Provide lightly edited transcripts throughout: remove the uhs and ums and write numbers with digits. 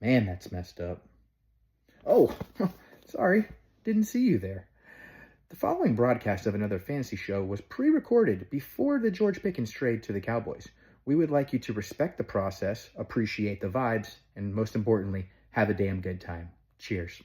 Man, that's messed up. Oh, sorry. Didn't see you there. The following broadcast of another fantasy show was pre-recorded before the George Pickens trade to the Cowboys. We would like you to respect the process, appreciate the vibes, and most importantly, have a damn good time. Cheers.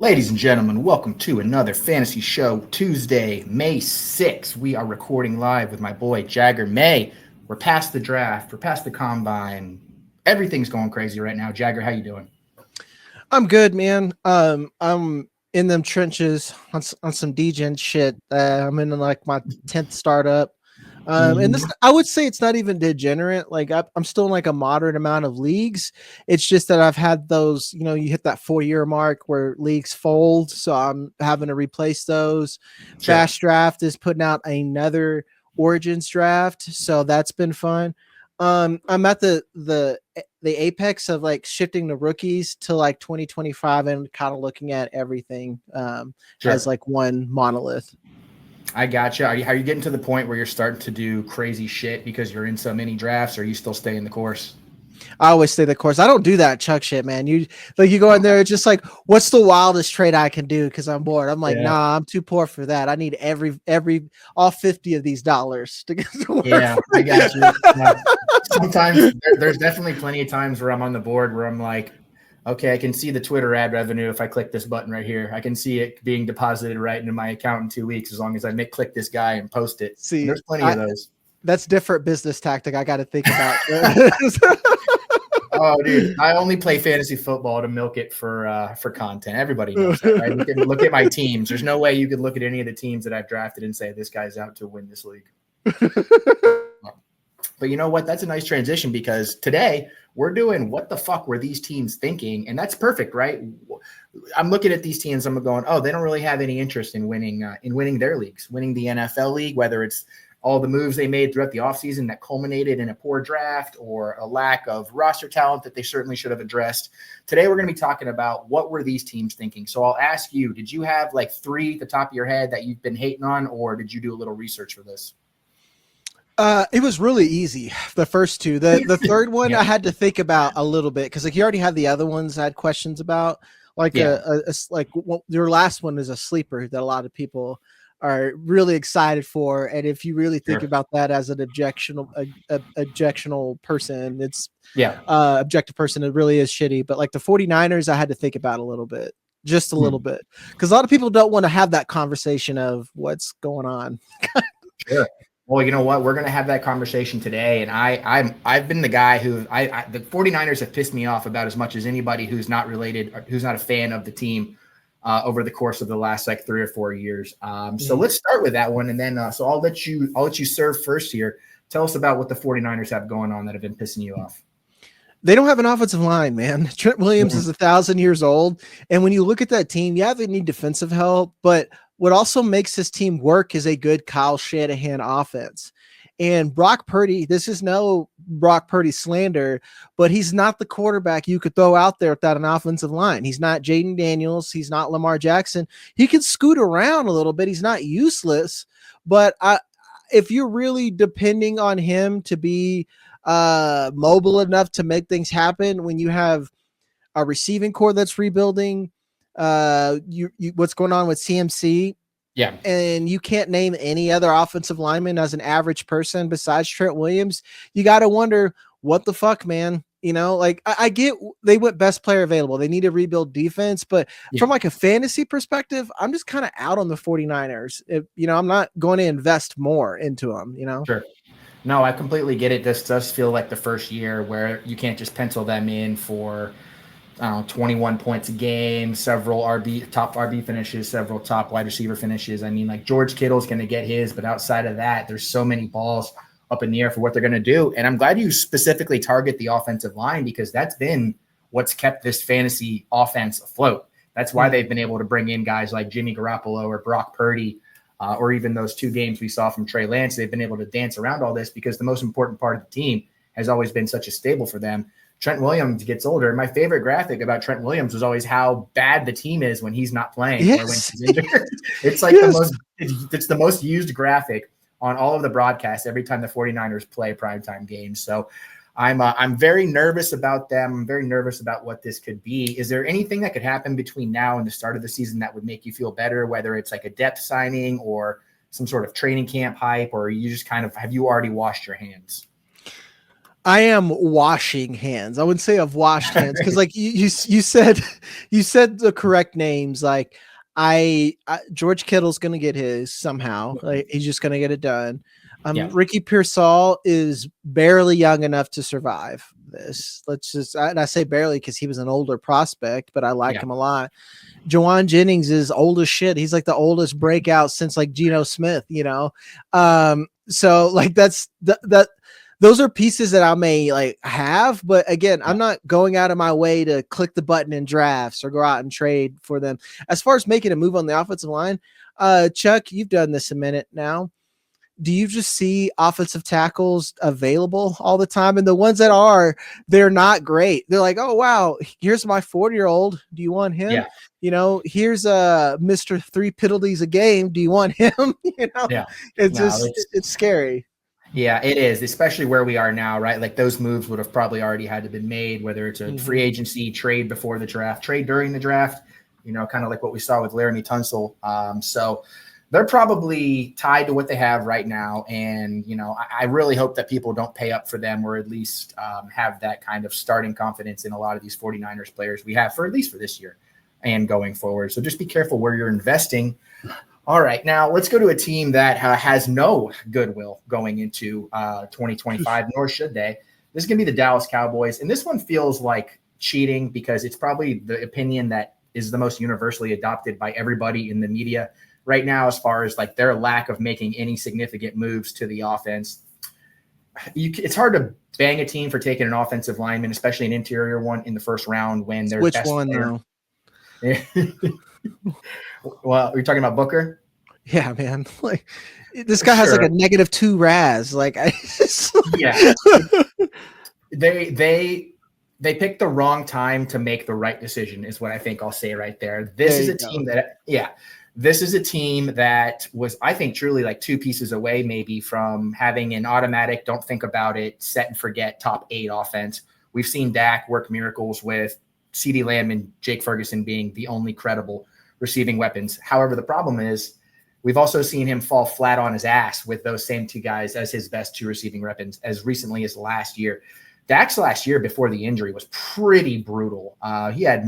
Ladies and gentlemen, welcome to another fantasy show, Tuesday, May 6th. We are recording live with my boy, Jagger May. We're past the draft. We're past the combine. Everything's going crazy right now. Jagger, how you doing? I'm good, man. I'm in them trenches on some degen shit. I'm in like my 10th startup. And this, I would say it's not even degenerate. Like I'm still in like a moderate amount of leagues. It's just that I've had those, you hit that 4-year mark where leagues fold. So I'm having to replace those. Sure. Fastdraft is putting out another Origins draft. So that's been fun. I'm at the apex of like shifting the rookies to like 2025 and kind of looking at everything as like one monolith. I gotcha. Are you getting to the point where you're starting to do crazy shit because you're in so many drafts, or are you still staying the course? I always stay the course. I don't do that Chuck shit, man. You go in there, it's just like, what's the wildest trade I can do? Because I'm bored. I'm like, nah, I'm too poor for that. I need all 50 of these dollars to get to work. Yeah, I got you. Sometimes there's definitely plenty of times where I'm on the board where I'm like, okay, I can see the Twitter ad revenue if I click this button right here. I can see it being deposited right into my account in 2 weeks as long as I click this guy and post it. See, and there's plenty of those. That's different business tactic I got to think about. Oh, dude, I only play fantasy football to milk it for content. Everybody knows that, right? You can look at my teams. There's no way you could look at any of the teams that I've drafted and say this guy's out to win this league. But you know what? That's a nice transition because today we're doing what the fuck were these teams thinking? And that's perfect, right? I'm looking at these teams. I'm going, oh, they don't really have any interest in winning their leagues, winning the NFL league, whether it's all the moves they made throughout the offseason that culminated in a poor draft or a lack of roster talent that they certainly should have addressed. Today, we're going to be talking about what were these teams thinking. So I'll ask you, did you have like 3 at the top of your head that you've been hating on, or did you do a little research for this? It was really easy. The first 2, the third one, I had to think about a little bit because like you already had the other ones I had questions about. Like your last one is a sleeper that a lot of people are really excited for, and if you really think about that as an objectionable person, it's objective person, it really is shitty. But like the 49ers, I had to think about a little bit, just a little bit, because a lot of people don't want to have that conversation of what's going on. Sure. Well, you know what? We're going to have that conversation today. And I've been the guy who the 49ers have pissed me off about as much as anybody who's not related, or who's not a fan of the team over the course of the last like 3 or 4 years. So let's start with that one. And then, so I'll let you serve first here. Tell us about what the 49ers have going on that have been pissing you off. They don't have an offensive line, man. Trent Williams is 1,000 years old. And when you look at that team, they need defensive help, but what also makes this team work is a good Kyle Shanahan offense. And Brock Purdy, this is no Brock Purdy slander, but he's not the quarterback you could throw out there without an offensive line. He's not Jaden Daniels. He's not Lamar Jackson. He can scoot around a little bit. He's not useless, but if you're really depending on him to be mobile enough to make things happen, when you have a receiving core that's rebuilding, what's going on with CMC, and you can't name any other offensive lineman as an average person besides Trent Williams, you got to wonder what the fuck, man. Like I get they went best player available. They need to rebuild defense, but from like a fantasy perspective, I'm just kind of out on the 49ers. I'm not going to invest more into them, Sure. No, I completely get it. This does feel like the first year where you can't just pencil them in for 21 points a game, several top RB finishes, several top wide receiver finishes. I mean, like George Kittle's going to get his, but outside of that, there's so many balls up in the air for what they're going to do. And I'm glad you specifically target the offensive line because that's been what's kept this fantasy offense afloat. That's why they've been able to bring in guys like Jimmy Garoppolo or Brock Purdy, or even those 2 games we saw from Trey Lance. They've been able to dance around all this because the most important part of the team has always been such a stable for them. Trent Williams gets older. My favorite graphic about Trent Williams was always how bad the team is when he's not playing or when he's injured. It's like it's the most used graphic on all of the broadcasts every time the 49ers play primetime games. So I'm very nervous about them. I'm very nervous about what this could be. Is there anything that could happen between now and the start of the season that would make you feel better, whether it's like a depth signing or some sort of training camp hype, or you just have you already washed your hands? I am washing hands. I wouldn't say I've washed hands because, like you said the correct names. Like George Kittle's going to get his somehow. Like, he's just going to get it done. Ricky Pearsall is barely young enough to survive this. And I say barely because he was an older prospect, but I like him a lot. Jawan Jennings is old as shit. He's like the oldest breakout since like Geno Smith, So like those are pieces that I may like have, but again, I'm not going out of my way to click the button in drafts or go out and trade for them. As far as making a move on the offensive line, Chuck, you've done this a minute now. Do you just see offensive tackles available all the time? And the ones that are, they're not great. They're like, oh, wow, here's my 40-year-old. Do you want him? Yeah. Here's Mr. 3 penalties a game. Do you want him? It's scary. Yeah, it is, especially where we are now, right? Like those moves would have probably already had to been made, whether it's a free agency, trade before the draft, trade during the draft, kind of like what we saw with Laramie Tunsil. So they're probably tied to what they have right now. And, I really hope that people don't pay up for them, or at least have that kind of starting confidence in a lot of these 49ers players we have at least for this year and going forward. So just be careful where you're investing. All right, now let's go to a team that has no goodwill going into 2025, nor should they. This is going to be the Dallas Cowboys, and this one feels like cheating because it's probably the opinion that is the most universally adopted by everybody in the media right now as far as like their lack of making any significant moves to the offense. It's hard to bang a team for taking an offensive lineman, especially an interior one, in the first round when their Which best one, player. though? Well, you're talking about Booker? Yeah, man. Like this guy has like a -2 RAS. Like they picked the wrong time to make the right decision is what I think I'll say right there. This is a team that was, I think, truly like 2 pieces away maybe from having an automatic, don't think about it, set and forget top 8 offense. We've seen Dak work miracles with CeeDee Lamb and Jake Ferguson being the only credible receiving weapons. However, the problem is we've also seen him fall flat on his ass with those same 2 guys as his best 2 receiving weapons as recently as last year. Dak's last year before the injury was pretty brutal. He had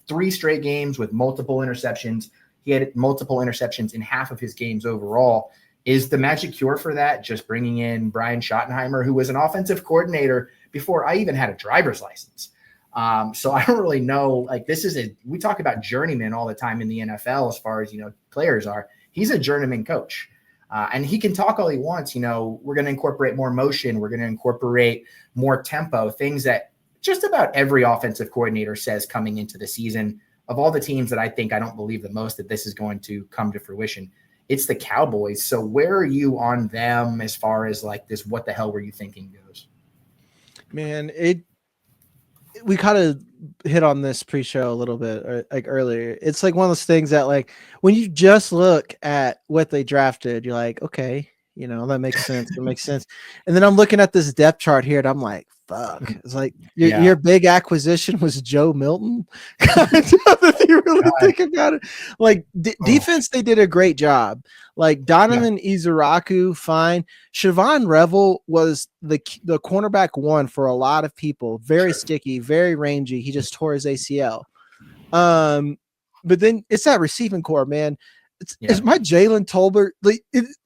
3 straight games with multiple interceptions. He had multiple interceptions in half of his games overall. Is the magic cure for that just bringing in Brian Schottenheimer, who was an offensive coordinator before I even had a driver's license? So I don't really know. Like we talk about journeyman all the time in the NFL as far as, players are. He's a journeyman coach. And he can talk all he wants. We're going to incorporate more motion. We're going to incorporate more tempo, things that just about every offensive coordinator says coming into the season. Of all the teams that I don't believe the most that this is going to come to fruition, it's the Cowboys. So where are you on them as far as like this, what the hell were you thinking goes? Man, we kind of hit on this pre-show a little bit like earlier. It's like one of those things that like when you just look at what they drafted, you're like, okay, that makes sense. It makes sense. And then I'm looking at this depth chart here and I'm like, fuck. It's like your big acquisition was Joe Milton. If you really think about it, like defense, they did a great job. Like Donovan Izuraku, fine. Siobhan Revel was the cornerback 1 for a lot of people. Very sticky, very rangy. He just tore his ACL. But then it's that receiving core, man. It's my Jalen Tolbert. Like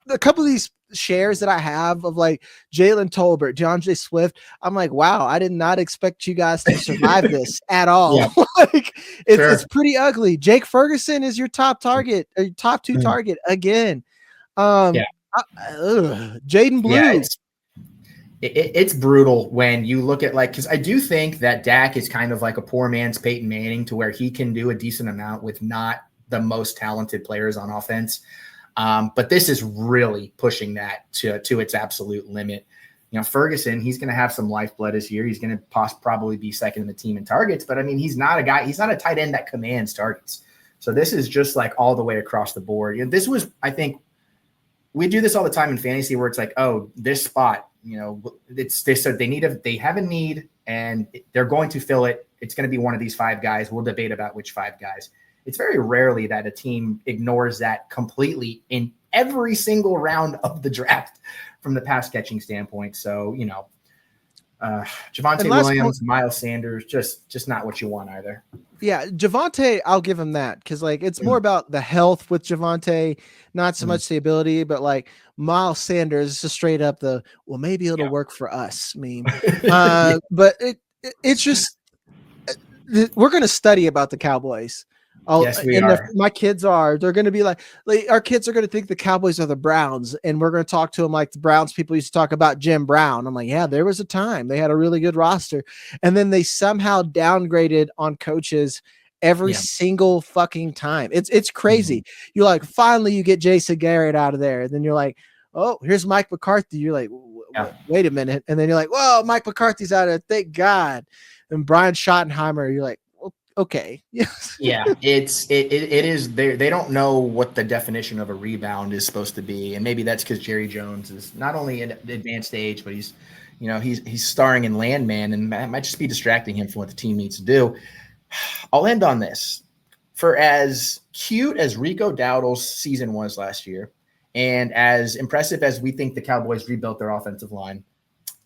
a couple of these shares that I have of like Jalen Tolbert, DeAndre Swift. I'm like, wow, I did not expect you guys to survive this at all. Like it's pretty ugly. Jake Ferguson is your top target, or your top 2 target again. Jaden Blue. Yeah, it's brutal when you look at because I do think that Dak is kind of like a poor man's Peyton Manning, to where he can do a decent amount with not the most talented players on offense. But this is really pushing that to its absolute limit. Ferguson, he's going to have some lifeblood this year. He's going to probably be second in the team in targets, but I mean, he's not a tight end that commands targets. So this is just like all the way across the board. This was, I think, we do this all the time in fantasy where it's like, oh, this spot, they said they have a need and they're going to fill it. It's going to be one of these 5 guys. We'll debate about which 5 guys. It's very rarely that a team ignores that completely in every single round of the draft from the pass catching standpoint. So, Javonte Williams, Miles Sanders, just not what you want either. Yeah, Javonte, I'll give him that because it's more about the health with Javonte, not so much the ability, but like Miles Sanders is just straight up maybe it'll work for us meme. But it's just we're going to study about the Cowboys. Yes, we are. My kids they're going to be like our kids are going to think the Cowboys are the Browns, and we're going to talk to them like the Browns people used to talk about Jim Brown. I'm like, yeah, there was a time they had a really good roster, and then they somehow downgraded on coaches every single fucking time. It's crazy. Mm-hmm. You're like, finally you get Jason Garrett out of there, and then you're like, oh, here's Mike McCarthy. You're like, wait a minute, and then you're like, whoa, Mike McCarthy's out of it. Thank God. And Brian Schottenheimer, you're like, okay. Yeah, it is. They don't know what the definition of a rebound is supposed to be, and maybe that's because Jerry Jones is not only at advanced age, but he's starring in Landman, and that might just be distracting him from what the team needs to do. I'll end on this. For as cute as Rico Dowdle's season was last year, and as impressive as we think the Cowboys rebuilt their offensive line,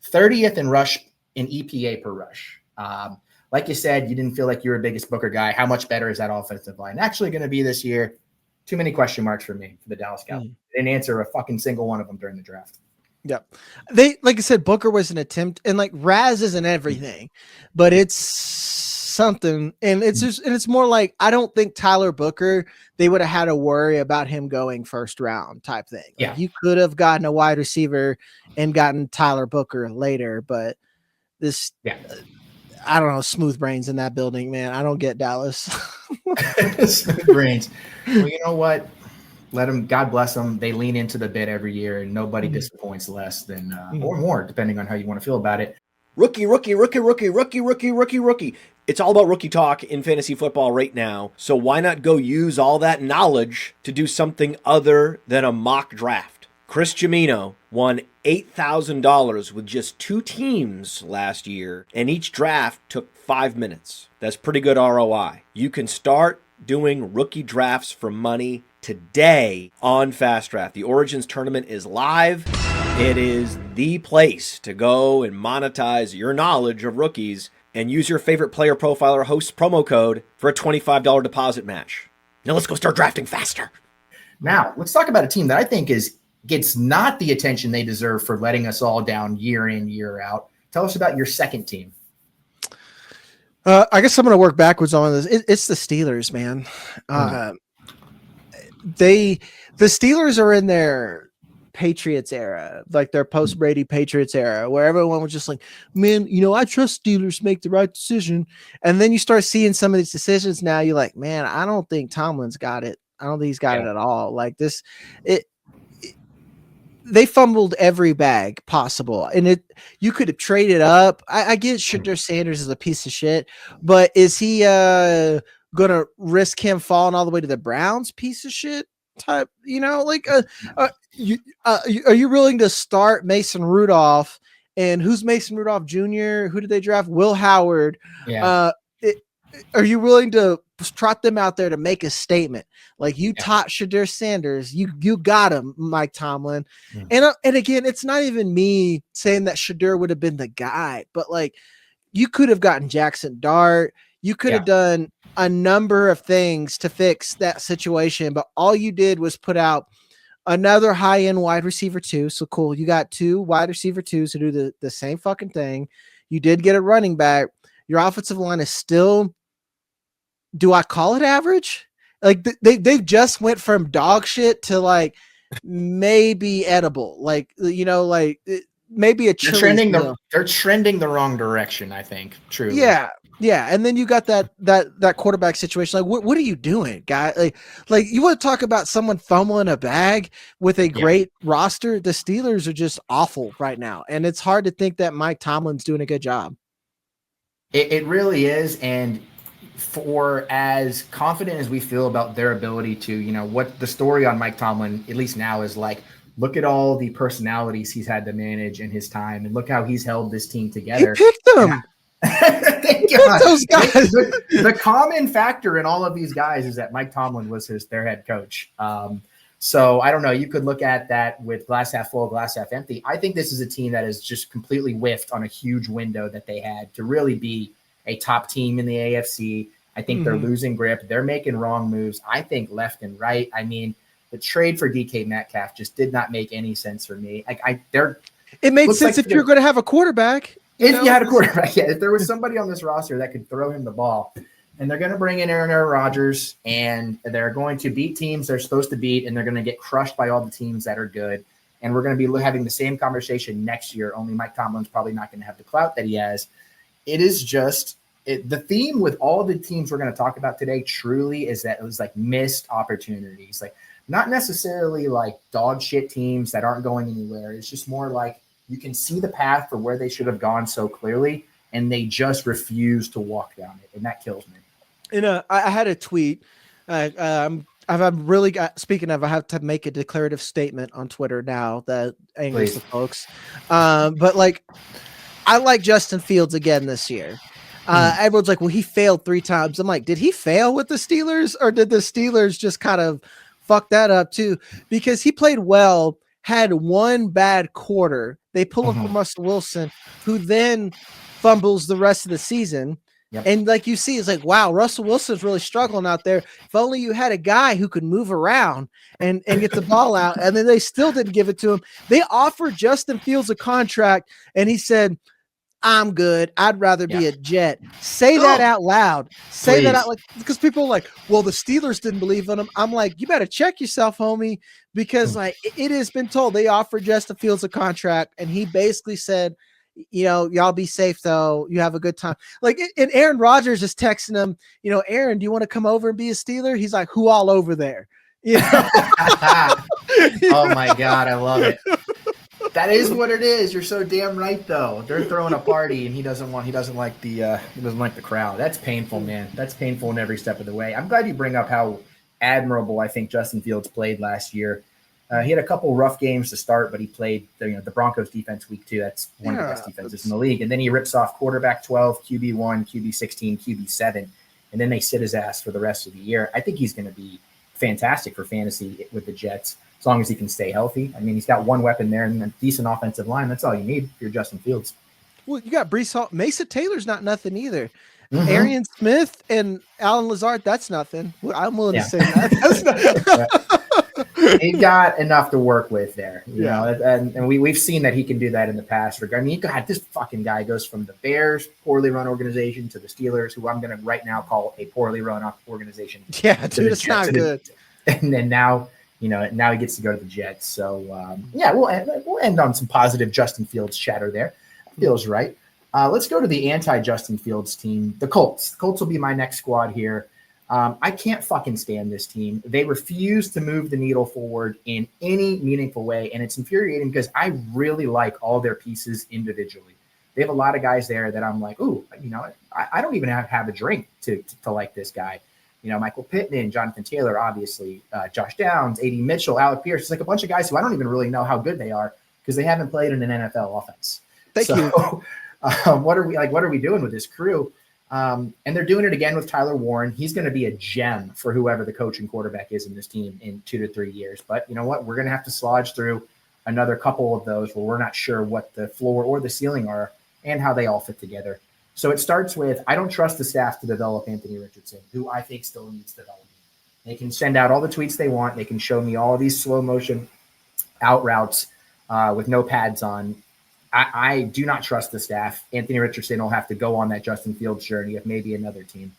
30th in rush in EPA per rush. Like you said, you didn't feel like you were a biggest Booker guy. How much better is that offensive line actually going to be this year? Too many question marks for me for the Dallas Cowboys. They didn't answer a fucking single one of them during the draft. Yep. Like I said, Booker was an attempt, and like Raz isn't everything, but it's something. And it's more like, I don't think Tyler Booker, they would have had to worry about him going first round type thing. Like, you could have gotten a wide receiver and gotten Tyler Booker later, but this, I don't know, smooth brains in that building, man. I don't get Dallas. Smooth brains. Well, you know what? Let them, God bless them. They lean into the bit every year, and nobody disappoints less than, or more, depending on how you want to feel about it. Rookie. It's all about rookie talk in fantasy football right now. So why not go use all that knowledge to do something other than a mock draft? Chris Jimino won $8,000 with just 2 teams last year, and each draft took 5 minutes. That's pretty good ROI. You can start doing rookie drafts for money today on Fastdraft. The Origins tournament is live. It is the place to go and monetize your knowledge of rookies and use your favorite Player Profiler host promo code for a $25 deposit match. Now let's go start drafting faster. Now, let's talk about a team that I think gets not the attention they deserve for letting us all down year in, year out. Tell us about your second team. I guess I'm going to work backwards on this. It's the Steelers, man. The Steelers are in their Patriots era, like their post-Brady Patriots era, where everyone was just like, man, I trust Steelers make the right decision. And then you start seeing some of these decisions now, you're like, man, I don't think Tomlin's got it. I don't think he's got it at all. Like this, they fumbled every bag possible, and you could have traded up. I get Shedeur Sanders is a piece of shit, but is he gonna risk him falling all the way to the Browns? Piece of shit type, are you willing to start Mason Rudolph? And who's Mason Rudolph Jr.? Who did they draft? Will Howard. Are you willing to trot them out there to make a statement? Like, you taught Shedeur Sanders, you got him, Mike Tomlin. And again, it's not even me saying that Shedeur would have been the guy, but like, you could have gotten Jackson Dart. You could have done a number of things to fix that situation, but all you did was put out another high-end wide receiver 2. So cool. You got 2 wide receiver 2s to do the same fucking thing. You did get a running back. Your offensive line is still, do I call it average? Like they've just went from dog shit to like maybe edible, like maybe a they're trending the wrong direction, I think. Truly, Yeah, and then you got that quarterback situation. Like, what are you doing, guy? Like you want to talk about someone fumbling a bag with a great roster? The Steelers are just awful right now, and it's hard to think that Mike Tomlin's doing a good job. It really is, and for as confident as we feel about their ability to, what the story on Mike Tomlin, at least now, is like, look at all the personalities he's had to manage in his time, and look how he's held this team together. He picked them. Thank God. Those guys. The common factor in all of these guys is that Mike Tomlin was their head coach. So I don't know. You could look at that with glass half full, glass half empty. I think this is a team that is just completely whiffed on a huge window that they had to really be a top team in the AFC. I think they're losing grip. They're making wrong moves, I think, left and right. I mean, the trade for DK Metcalf just did not make any sense for me. It made sense if you're going to have a quarterback. If you had a quarterback, if there was somebody on this roster that could throw him the ball. And they're going to bring in Aaron Rodgers, and they're going to beat teams they're supposed to beat, and they're going to get crushed by all the teams that are good. And we're going to be having the same conversation next year, only Mike Tomlin's probably not going to have the clout that he has. It is just the theme with all the teams we're going to talk about today truly is that it was like missed opportunities. Like, not necessarily like dog shit teams that aren't going anywhere. It's just more like you can see the path for where they should have gone so clearly, and they just refuse to walk down it, and that kills me. I had a tweet. I've really got, speaking of, I have to make a declarative statement on Twitter now that angers the folks. But like, I like Justin Fields again this year. Everyone's like, well, he failed 3 times. I'm like, did he fail with the Steelers, or did the Steelers just kind of fuck that up too? Because he played well, had one bad quarter. They pull him from Russell Wilson, who then fumbles the rest of the season. Yep. And like you see, it's like, wow, Russell Wilson's really struggling out there. If only you had a guy who could move around and get the ball out. And then they still didn't give it to him. They offered Justin Fields a contract, and he said, I'm good. I'd rather be a Jet. Say that out loud. Say that out, like, because people are like, well, the Steelers didn't believe in him. I'm like, you better check yourself, homie, because like it has been told they offered Justin Fields a contract, and he basically said, y'all be safe though. You have a good time. Like, and Aaron Rodgers is texting him, Aaron, do you want to come over and be a Steeler? He's like, who all over there? Oh my God, I love it. That is what it is. You're so damn right, though. They're throwing a party, and he doesn't like the crowd. That's painful, man. That's painful in every step of the way. I'm glad you bring up how admirable I think Justin Fields played last year. He had a couple rough games to start, but he played the Broncos defense week 2. That's one of the best defenses in the league. And then he rips off quarterback 12, QB1, QB16, QB7, and then they sit his ass for the rest of the year. I think he's going to be fantastic for fantasy with the Jets as long as he can stay healthy. I mean, he's got one weapon there and a decent offensive line. That's all you need if you're Justin Fields. Well, you got Brees Hall. Mesa Taylor's not nothing either. Arian Smith and Alan Lazard, that's nothing. I'm willing to say that. That's not. He got enough to work with there, you know, and we've seen that he can do that in the past. I mean, God, this fucking guy goes from the Bears, poorly run organization, to the Steelers, who I'm going to right now call a poorly run organization. Yeah, dude, it's not good. And then now he gets to go to the Jets. So we'll end on some positive Justin Fields chatter there. Feels right. Let's go to the anti-Justin Fields team, the Colts. The Colts will be my next squad here. I can't fucking stand this team. They refuse to move the needle forward in any meaningful way, and it's infuriating because I really like all their pieces individually. They have a lot of guys there that I'm like, ooh, I don't even have a drink to like this guy. Michael Pittman, Jonathan Taylor, obviously, Josh Downs, A.D. Mitchell, Alec Pierce. It's like a bunch of guys who I don't even really know how good they are because they haven't played in an NFL offense. Thank you. What are we doing with this crew? And they're doing it again with Tyler Warren. He's going to be a gem for whoever the coach and quarterback is in this team in 2 to 3 years. But you know what? We're going to have to slodge through another couple of those where we're not sure what the floor or the ceiling are and how they all fit together. So it starts with, I don't trust the staff to develop Anthony Richardson, who I think still needs development. They can send out all the tweets they want. They can show me all of these slow motion out routes with no pads on. I do not trust the staff. Anthony Richardson will have to go on that Justin Fields journey of maybe another team.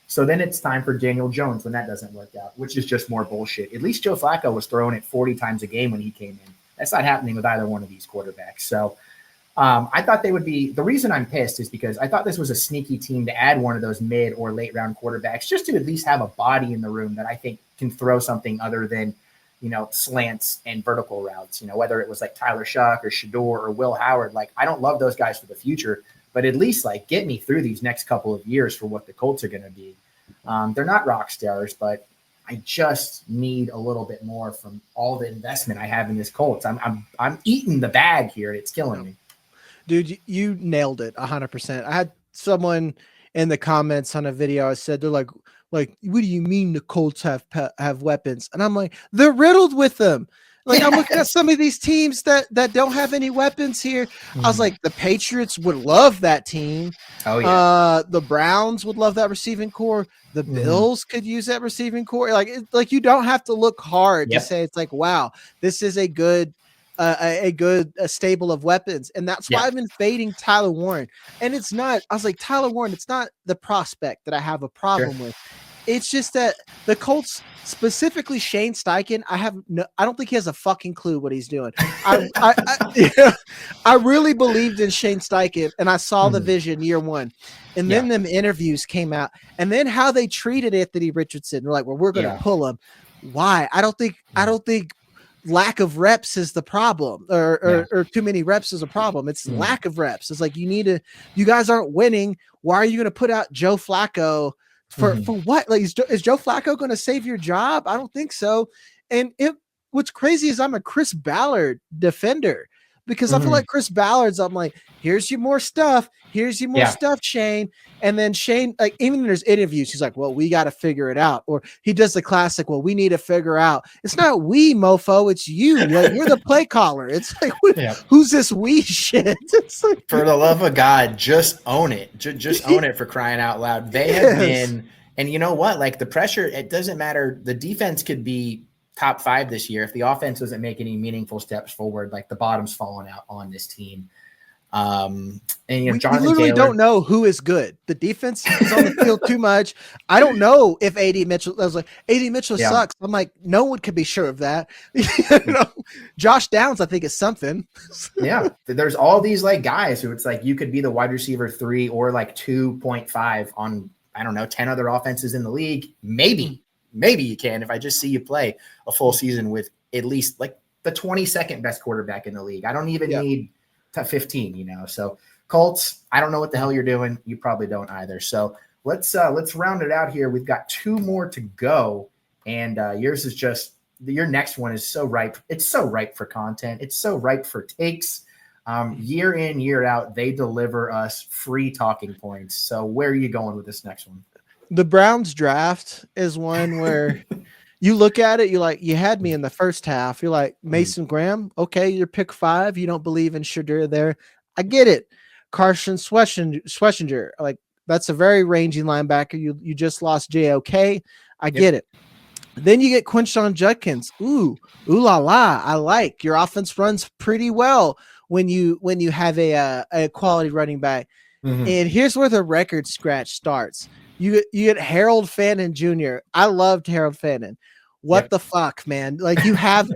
So then it's time for Daniel Jones when that doesn't work out, which is just more bullshit. At least Joe Flacco was throwing it 40 times a game when he came in. That's not happening with either one of these quarterbacks. So I thought they would be. The reason I'm pissed is because I thought this was a sneaky team to add one of those mid or late round quarterbacks just to at least have a body in the room that I think can throw something other than, slants and vertical routes, whether it was like Tyler Shuck or Shador or Will Howard. Like, I don't love those guys for the future, but at least like get me through these next couple of years for what the Colts are going to be. They're not rock stars, but I just need a little bit more from all the investment I have in this Colts. I'm eating the bag here, and it's killing me. Dude, you nailed it 100%. I had someone in the comments on a video. I said, they're like, what do you mean the Colts have weapons? And I'm like, they're riddled with them. Like, I'm looking at some of these teams that don't have any weapons here. I was like, the Patriots would love that team. Oh yeah. The Browns would love that receiving core. The Bills could use that receiving core. Like you don't have to look hard to say it's like, wow, this is a good stable of weapons. And that's why I've been fading Tyler Warren. And it's not, I was like, Tyler Warren, it's not the prospect that I have a problem with. It's just that the Colts, specifically Shane Steichen, I don't think he has a fucking clue what he's doing. I really believed in Shane Steichen, and I saw the vision year one. And then them interviews came out, and then how they treated Anthony Richardson. They're like, well, we're going to pull him. Why? I don't think lack of reps is the problem, or too many reps is a problem. It's lack of reps. It's like, you guys aren't winning. Why are you going to put out Joe Flacco for what? Like, is Joe Flacco going to save your job? I don't think so. And what's crazy is I'm a Chris Ballard defender, because I feel like Chris Ballard's, I'm like, here's your more stuff. Here's your more stuff, Shane. And then Shane, like, even in his interviews, he's like, well, we got to figure it out. Or he does the classic, well, we need to figure out. It's not we, mofo. It's you. Like, you're the play caller. It's like, who's this we shit? It's like, for the love of God, just own it. Just own it, for crying out loud. They have been, and you know what? Like, the pressure, it doesn't matter. The defense could be top 5 this year. If the offense doesn't make any meaningful steps forward, like, the bottom's falling out on this team. And we Taylor, literally don't know who is good. The defense is on the field too much. I don't know if AD Mitchell, I was like, AD Mitchell sucks. I'm like, no one could be sure of that. Josh Downs, I think, is something. There's all these like guys who it's like you could be the wide receiver 3 or like 2.5 on, I don't know, 10 other offenses in the league. Maybe you can, if I just see you play a full season with at least like the 22nd best quarterback in the league. I don't even need to 15, So Colts, I don't know what the hell you're doing. You probably don't either. So let's round it out here. We've got 2 more to go, and yours is just, your next one is so ripe. It's so ripe for content. It's so ripe for takes. Year in, year out, they deliver us free talking points. So where are you going with this next one? The Browns draft is one where you look at it, you're like, you had me in the first half. You're like, Mason Graham, okay, you're pick 5. You don't believe in Shador there. I get it. Carson Schwessinger, like, that's a very rangy linebacker. You just lost JOK. I get it. Then you get Quinshon Judkins. Ooh la la. I like your offense runs pretty well when you have a quality running back. And here's where the record scratch starts. You get Harold Fannin Jr. I loved Harold Fannin. What the fuck, man? Like, you have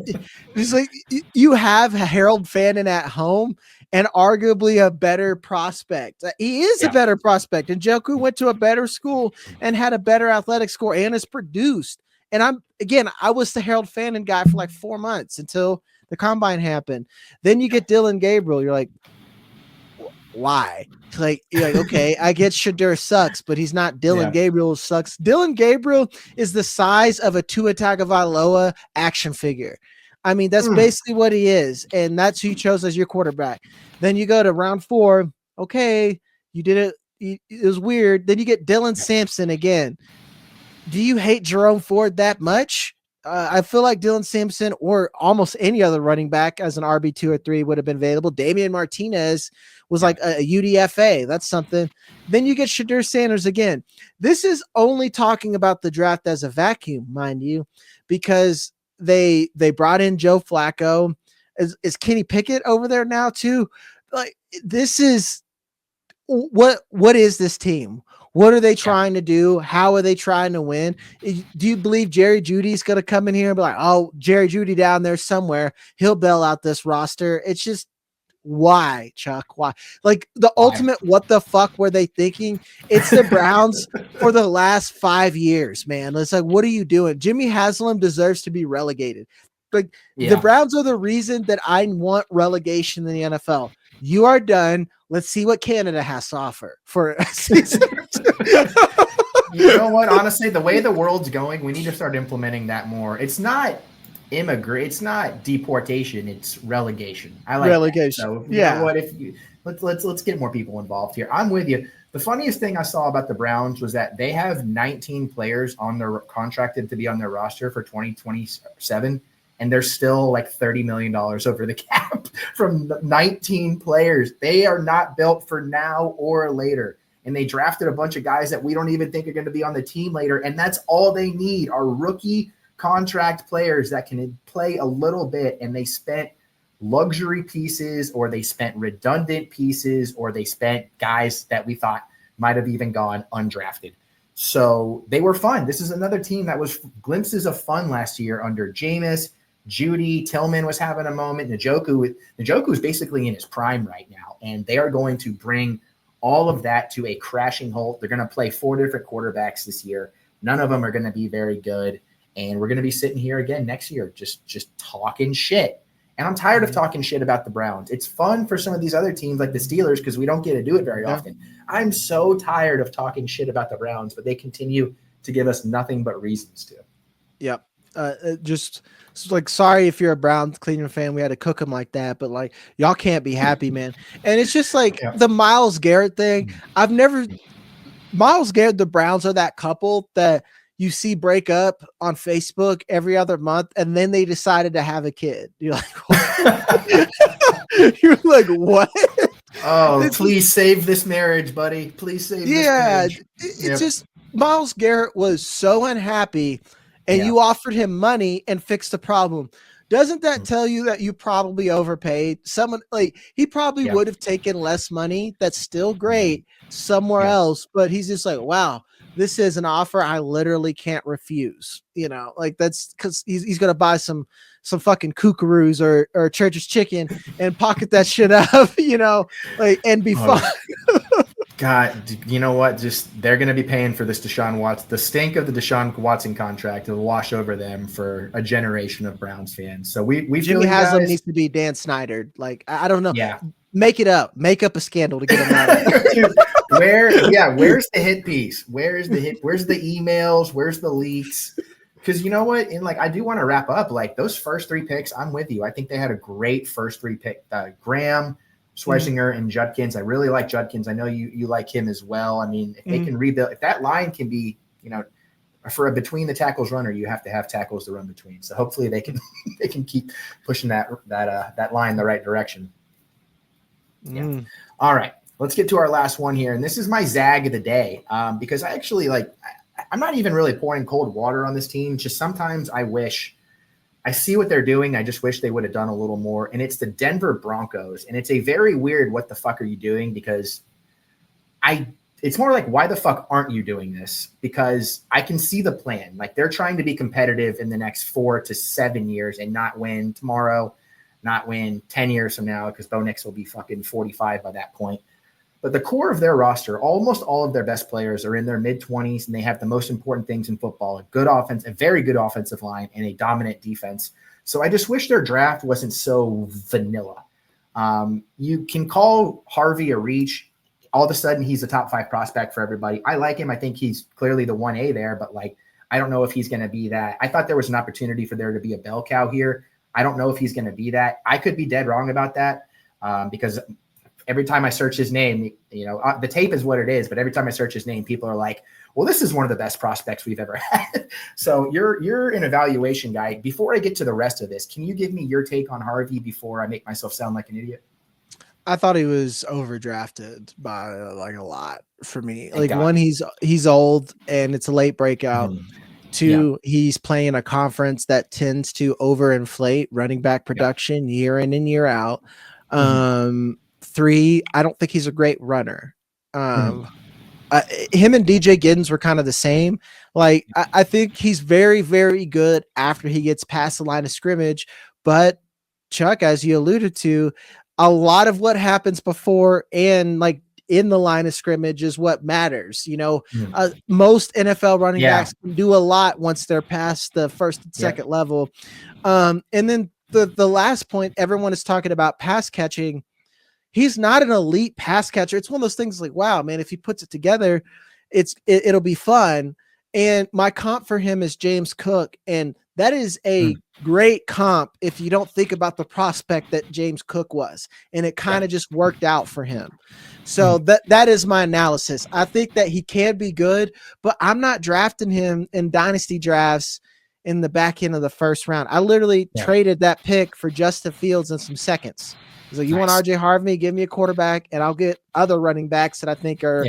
Harold Fannin at home, and arguably a better prospect. He is a better prospect. And Joku went to a better school and had a better athletic score and is produced. And I was the Harold Fannin guy for like 4 months until the combine happened. Then you get Dylan Gabriel. You're like, why? You're like, okay, I get Shador sucks, but he's not Dylan Gabriel sucks. Dylan Gabriel is the size of a Tua Tagovailoa action figure. I mean, that's basically what he is, and that's who you chose as your quarterback. Then you go to round 4. Okay, you did it. It was weird. Then you get Dylan Sampson again. Do you hate Jerome Ford that much? I feel like Dylan Sampson or almost any other running back as an RB2 or 3 would have been available. Damian Martinez was like a UDFA. That's something. Then you get Shador Sanders again. This is only talking about the draft as a vacuum, mind you, because they brought in Joe Flacco. Is Kenny Pickett over there now too? Like, this is what is this team? What are they trying to do? How are they trying to win? Do you believe Jerry Jeudy's going to come in here and be like, oh, Jerry Jeudy down there somewhere, he'll bail out this roster? It's just, why, Chuck? Why? Like the Why? ultimate what the fuck were they thinking? It's the Browns for the last 5 years, man. It's like, what are you doing? Jimmy Haslam deserves to be relegated. Like the Browns are the reason that I want relegation in the NFL. You are done. Let's see what Canada has to offer for a season. You know what? Honestly, the way the world's going, we need to start implementing that more. It's not it's not deportation, it's relegation. I like relegation. That. So you know what? If you let's get more people involved here. I'm with you. The funniest thing I saw about the Browns was that they have 19 players on their contracted to be on their roster for 2027, and they're still like $30 million over the cap from 19 players. They are not built for now or later. And they drafted a bunch of guys that we don't even think are going to be on the team later. And that's all they need are rookie contract players that can play a little bit. And they spent luxury pieces, or they spent redundant pieces, or they spent guys that we thought might have even gone undrafted. So they were fun. This is another team that was glimpses of fun last year under Jameis. Judy Tillman was having a moment. Njoku is basically in his prime right now. And they are going to bring all of that to a crashing halt. They're going to play 4 different quarterbacks this year. None of them are going to be very good. And we're going to be sitting here again next year just talking shit. And I'm tired of talking shit about the Browns. It's fun for some of these other teams like the Steelers because we don't get to do it very often. I'm so tired of talking shit about the Browns, but they continue to give us nothing but reasons to. Yep. Just like, sorry if you're a Browns Cleveland fan, we had to cook them like that, but like y'all can't be happy, man. And it's just like the Myles Garrett thing. Myles Garrett, the Browns are that couple that you see break up on Facebook every other month, and then they decided to have a kid. You're like, what? You're like, what? Oh, please save this marriage, buddy. Please save this marriage. It's just Myles Garrett was so unhappy. And you offered him money and fixed the problem. Doesn't that tell you that you probably overpaid? Someone like he probably would have taken less money. That's still great somewhere else, but he's just like, wow, this is an offer I literally can't refuse. You know, like that's because he's gonna buy some fucking kookaroos or Church's chicken and pocket that shit up, you know, like and be fine. God, you know what? Just they're going to be paying for this Deshaun Watson. The stink of the Deshaun Watson contract will wash over them for a generation of Browns fans. So we Jimmy Haslam needs to be Dan Snyder. Like I don't know. Yeah, make it up. Make up a scandal to get him out. Dude, where's the hit piece? Where's the emails? Where's the leaks? Because you know what? And like I do want to wrap up. Like those first 3 picks, I'm with you. I think they had a great first 3 pick. Graham, Schweizinger, and Judkins. I really like Judkins. I know you like him as well. I mean, if they can rebuild, if that line can be, you know, for a between the tackles runner, you have to have tackles to run between. So hopefully they can keep pushing that line the right direction. Yeah. All right, let's get to our last one here, and this is my zag of the day because I actually I'm not even really pouring cold water on this team. Just sometimes I see what they're doing. I just wish they would have done a little more. And it's the Denver Broncos. And it's a very weird, what the fuck are you doing? Because it's more like, why the fuck aren't you doing this? Because I can see the plan. Like they're trying to be competitive in the next 4 to 7 years and not win tomorrow, not win 10 years from now, because Bo Nix will be fucking 45 by that point. But the core of their roster, almost all of their best players are in their mid-20s, and they have the most important things in football, a good offense, a very good offensive line, and a dominant defense. So I just wish their draft wasn't so vanilla. You can call Harvey a reach. All of a sudden, he's a top 5 prospect for everybody. I like him. I think he's clearly the 1A there, but I don't know if he's going to be that. I thought there was an opportunity for there to be a bell cow here. I don't know if he's going to be that. I could be dead wrong about that because – every time I search his name, you know, the tape is what it is, but every time I search his name, people are like, well, this is one of the best prospects we've ever had. So you're an evaluation guy. Before I get to the rest of this, can you give me your take on Harvey before I make myself sound like an idiot? I thought he was overdrafted by a lot for me. One, he's old and it's a late breakout. 2, he's playing a conference that tends to overinflate running back production year in and year out. 3, I don't think he's a great runner. Him and DJ Giddens were kind of the same. I think he's very, very good after he gets past the line of scrimmage. But Chuck, as you alluded to, a lot of what happens before and like in the line of scrimmage is what matters. Most NFL running backs can do a lot once they're past the first and second level. And then the last point, everyone is talking about pass catching. He's not an elite pass catcher. It's one of those things like, wow, man, if he puts it together, it'll be fun. And my comp for him is James Cook. And that is a great comp if you don't think about the prospect that James Cook was. And it kind of just worked out for him. So that is my analysis. I think that he can be good, but I'm not drafting him in dynasty drafts in the back end of the first round. I literally traded that pick for Justin Fields in some seconds. So you want RJ Harvey, give me a quarterback, and I'll get other running backs that I think are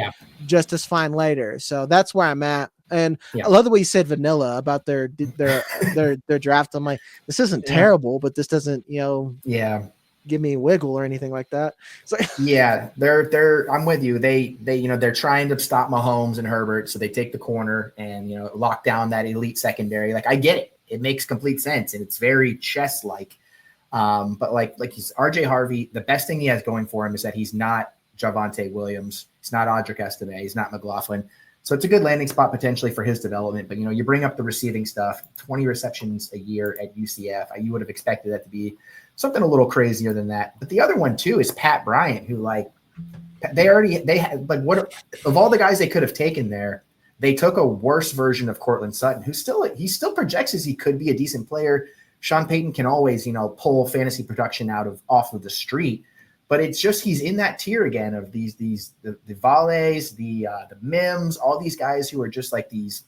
just as fine later. So that's where I'm at. And I love the way you said vanilla about their draft. I'm like, this isn't terrible, but this doesn't, give me a wiggle or anything like that. So they're I'm with you. They're trying to stop Mahomes and Herbert, so they take the corner and lock down that elite secondary. Like, I get it. It makes complete sense, and it's very chess-like. But like he's RJ Harvey, the best thing he has going for him is that he's not Javonte Williams. He's not Audric Estime. He's not McLaughlin. So it's a good landing spot potentially for his development. But, you bring up the receiving stuff, 20 receptions a year at UCF. You would have expected that to be something a little crazier than that. But the other one too is Pat Bryant, who what of all the guys they could have taken there, they took a worse version of Cortland Sutton, he still projects as he could be a decent player. Sean Payton can always, pull fantasy production off of the street, but it's just he's in that tier again of the Valles, the Mims, all these guys who are just like these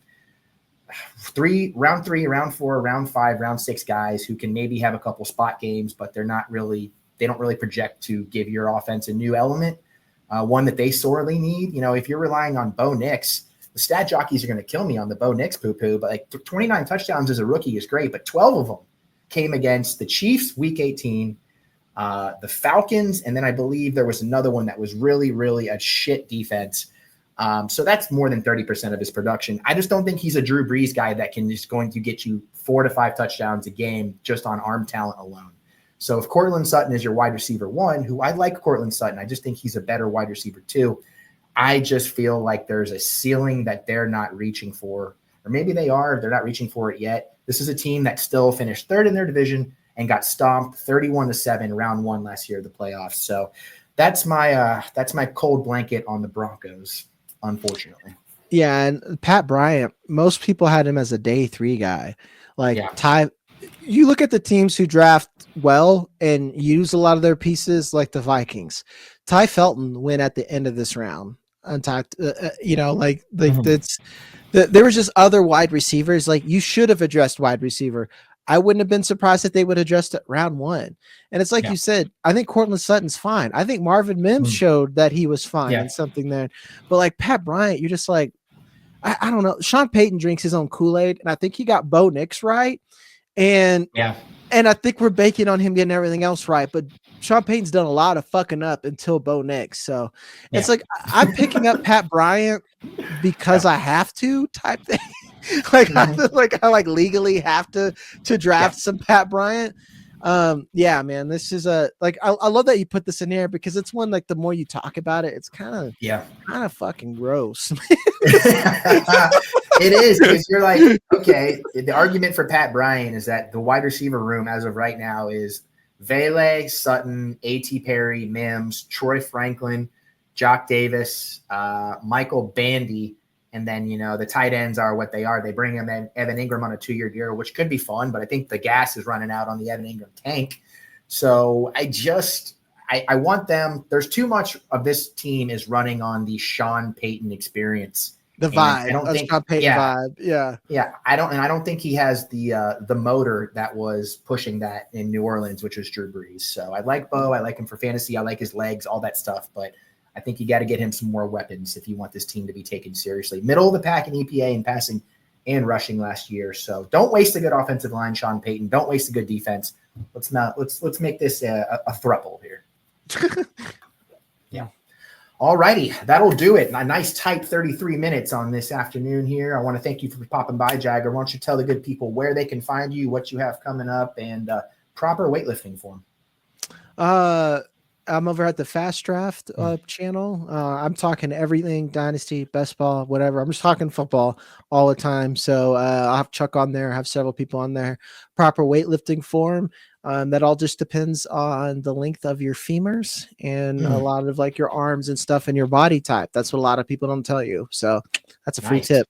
round 3, round 4, round 5, round 6 guys who can maybe have a couple spot games, but they don't really project to give your offense a new element, one that they sorely need. If you're relying on Bo Nix, the stat jockeys are going to kill me on the Bo Nix poo-poo, but like 29 touchdowns as a rookie is great, but 12 of them came against the Chiefs week 18, the Falcons, and then I believe there was another one that was really, really a shit defense. So that's more than 30% of his production. I just don't think he's a Drew Brees guy that can just going to get you 4 to 5 touchdowns a game just on arm talent alone. So if Cortland Sutton is your wide receiver 1, who I like Cortland Sutton, I just think he's a better wide receiver 2. I just feel like there's a ceiling that they're not reaching for, or maybe they are, they're not reaching for it yet. This is a team that still finished 3rd in their division and got stomped 31-7 round 1 last year of the playoffs. So that's my cold blanket on the Broncos, unfortunately. Yeah, and Pat Bryant, most people had him as a day 3 guy. Ty, you look at the teams who draft well and use a lot of their pieces, like the Vikings. Ty Felton went at the end of this round. Untalked, there was just other wide receivers. Like, you should have addressed wide receiver. I wouldn't have been surprised if they would address it round 1. And it's like you said, I think Cortland Sutton's fine. I think Marvin Mims showed that he was fine and something there. But like Pat Bryant, you're just like, I don't know. Sean Payton drinks his own Kool-Aid, and I think he got Bo Nix right. And I think we're baking on him getting everything else right. But Sean Payton's done a lot of fucking up until Bo Nix. So it's like I'm picking up Pat Bryant because I have to type thing. I feel like I legally have to draft some Pat Bryant. Man, this is I love that you put this in here because it's one, like, the more you talk about it, it's kind of fucking gross. It is, because you're like, okay, the argument for Pat Bryant is that the wide receiver room as of right now is Vele, Sutton, A.T. Perry, Mims, Troy Franklin, Jock Davis, Michael Bandy, and then, the tight ends are what they are. They bring him in Evan Ingram on a 2-year deal, which could be fun, but I think the gas is running out on the Evan Ingram tank. So I want them. There's too much of this team is running on the Sean Payton experience. The vibe. I don't think Sean Payton vibe. Yeah. I don't think he has the motor that was pushing that in New Orleans, which was Drew Brees. So I like Bo. I like him for fantasy. I like his legs, all that stuff, but I think you got to get him some more weapons if you want this team to be taken seriously. Middle of the pack in EPA and passing and rushing last year. So don't waste a good offensive line, Sean Payton. Don't waste a good defense. Let's make this a throuple here. Yeah. All righty. That'll do it. A nice tight 33 minutes on this afternoon here. I want to thank you for popping by, Jagger. Why don't you tell the good people where they can find you, what you have coming up, and proper weightlifting form. I'm over at the Fastdraft channel. I'm talking everything Dynasty, best ball, whatever. I'm just talking football all the time. So I'll have Chuck on there. I have several people on there. Proper weightlifting form. That all just depends on the length of your femurs and a lot of like your arms and stuff and your body type. That's what a lot of people don't tell you. So that's a free Nice. tip.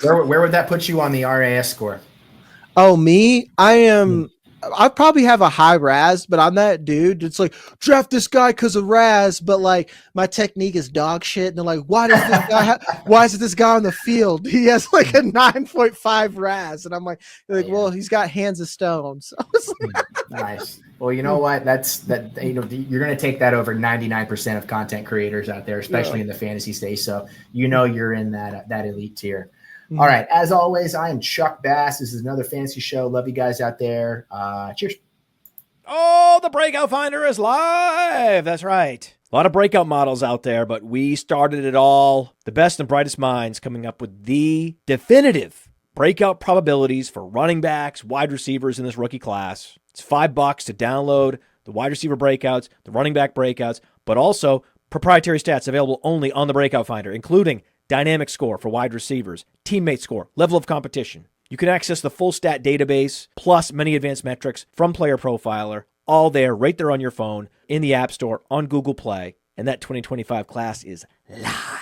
Where would that put you on the RAS score? Oh, me? I probably have a high RAS, but I'm that dude. It's like, draft this guy because of RAS, but like my technique is dog shit. And they're like, why is this guy on the field? He has like a 9.5 RAS. And I'm like, well, he's got hands of stone. So Nice. Well, you know what? You're going to take that over 99% of content creators out there, especially in the fantasy space. So you're in that elite tier. All right. As always, I am Chuck Bass. This is another fantasy show. Love you guys out there. Cheers. Oh, the Breakout Finder is live. That's right. A lot of breakout models out there, but we started it all. The best and brightest minds coming up with the definitive breakout probabilities for running backs, wide receivers in this rookie class. It's $5 to download the wide receiver breakouts, the running back breakouts, but also proprietary stats available only on the Breakout Finder, including dynamic score for wide receivers, teammate score, level of competition. You can access the full stat database, plus many advanced metrics from Player Profiler, all there, right there on your phone, in the App Store, on Google Play. And that 2025 class is live.